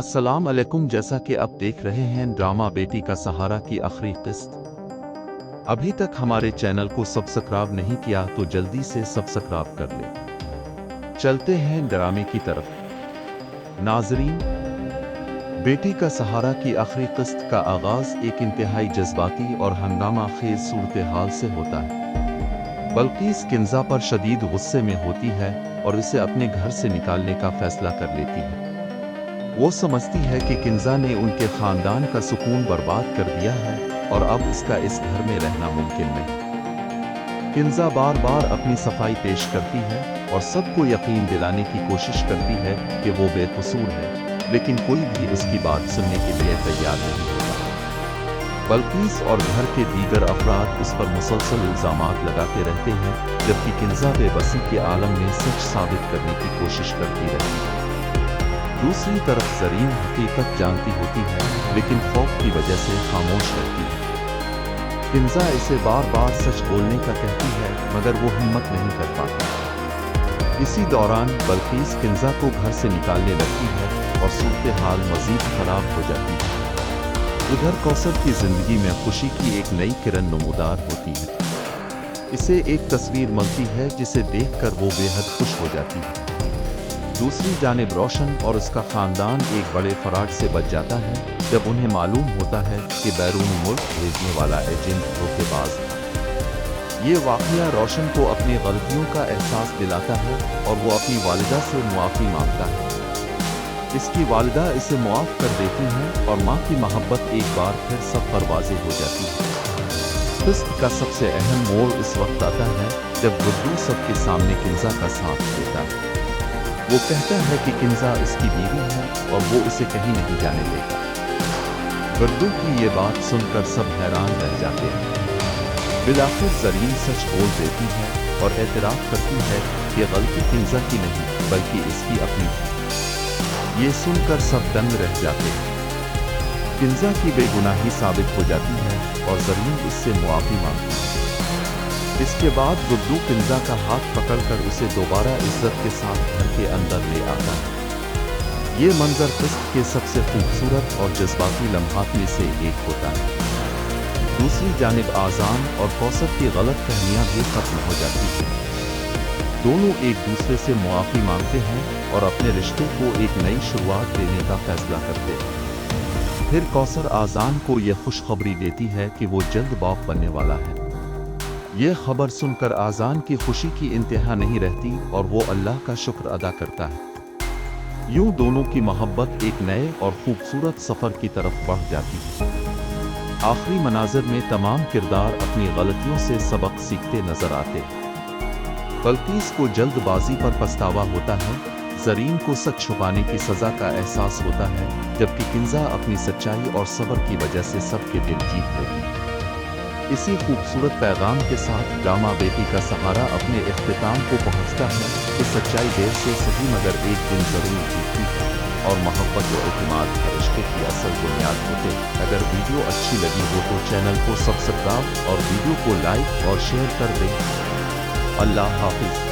अस्सलाम अलैकुम। जैसा कि आप देख रहे हैं ड्रामा बेटी का सहारा की आखिरी किस्त। अभी तक हमारे चैनल को सब्सक्राइब नहीं किया तो जल्दी से सब्सक्राइब कर ले। चलते हैं ड्रामे की तरफ। नाजरीन, बेटी का सहारा की आखिरी किस्त का आगाज एक इंतहाई जज्बाती और हंगामा खेज सूरत हाल से होता है। बल्कीस किंजा पर शदीद गुस्से में होती है और इसे अपने घर से निकालने का फैसला कर लेती है। वो समझती है कि किंजा ने उनके खानदान का सुकून बर्बाद कर दिया है और अब उसका इस घर में रहना मुमकिन नहीं। किंजा बार बार अपनी सफाई पेश करती है और सबको यकीन दिलाने की कोशिश करती है कि वो बेकसूर है, लेकिन कोई भी उसकी बात सुनने के लिए तैयार नहीं होता। बल्कीस और घर के दीगर अफराद उस पर मुसलसल इल्जामात लगाते रहते हैं, जबकि किंजा बेबसी के आलम में सच साबित करने की कोशिश करती रहती है। दूसरी तरफ ज़रीन हकीकत जानती होती है, लेकिन खौफ की वजह से खामोश रहती है। किंजा इसे बार बार सच बोलने का कहती है, मगर वो हिम्मत नहीं कर पाती। इसी दौरान बल्कीस किंजा को घर से निकालने लगती है और सूरत हाल मजीद खराब हो जाती है। उधर कौसर की जिंदगी में खुशी की एक नई किरण नमूदार होती है। इसे एक तस्वीर मिलती है जिसे देखकर वो बेहद खुश हो जाती है। दूसरी जानिब रोशन और उसका खानदान एक बड़े फराड से बच जाता है जब उन्हें मालूम होता है कि बैरूनी मुल्क भेजने वाला एजेंट धोखेबाज है। ये वाक़या रोशन को अपनी गलतियों का एहसास दिलाता है और वो अपनी वालिदा से मुआफ़ी मांगता है। इसकी वालिदा इसे मुआफ़ कर देती हैं और माँ की मोहब्बत एक बार फिर सब पर वाज़ेह हो जाती है। किस्त का सबसे अहम मोड़ इस वक्त आता है जब गुड्डू सबके सामने किंजा का साथ देता है। वो कहता है कि किंजा इसकी बीवी है और वो इसे कहीं नहीं जाने देगा। गुड्डू की ये बात सुनकर सब हैरान रह जाते हैं। बिलाखिर ज़रीन सच बोल देती है और एतराफ़ करती है कि गलती किंजा की नहीं बल्कि इसकी अपनी है। ये सुनकर सब दंग रह जाते हैं। किंजा की बेगुनाही साबित हो जाती है और ज़रीन इससे मुआफ़ी मांगती है। इसके बाद गुड्डू किंजा का हाथ पकड़कर उसे दोबारा इज्जत के साथ घर के अंदर ले आता है। ये मंजर किस्त के सबसे खूबसूरत और जज्बाती लम्हात में से एक होता है। दूसरी जानिब आज़ान और कौसर की गलत फहमियाँ भी खत्म हो जाती हैं। दोनों एक दूसरे से मुआफ़ी मांगते हैं और अपने रिश्ते को एक नई शुरुआत देने का फैसला करते हैं। फिर कौसर आज़ान को यह खुशखबरी देती है कि वो जल्द बाप बनने वाला है। यह खबर सुनकर आज़ान की खुशी की इंतहा नहीं रहती और वो अल्लाह का शुक्र अदा करता है। यूं दोनों की मोहब्बत एक नए और खूबसूरत सफ़र की तरफ बढ़ जाती है। आखिरी मनाज़र में तमाम किरदार अपनी गलतियों से सबक सीखते नजर आते हैं। बल्कीस को जल्दबाजी पर पछतावा होता है, ज़रीन को सच छुपाने की सज़ा का एहसास होता है, जबकि किंजा अपनी सच्चाई और सब्र की वजह से सबके दिल जीत लेती है। इसी खूबसूरत पैगाम के साथ ड्रामा बेटी का सहारा अपने इख्तिताम को पहुंचता है कि सच्चाई देर से सही मगर एक दिन जरूर जीतती है और मोहब्बत और एतमाद हर रिश्ते की असल बुनियाद होते हैं। अगर वीडियो अच्छी लगी हो तो चैनल को सब्सक्राइब और वीडियो को लाइक और शेयर कर दें। अल्लाह हाफिज।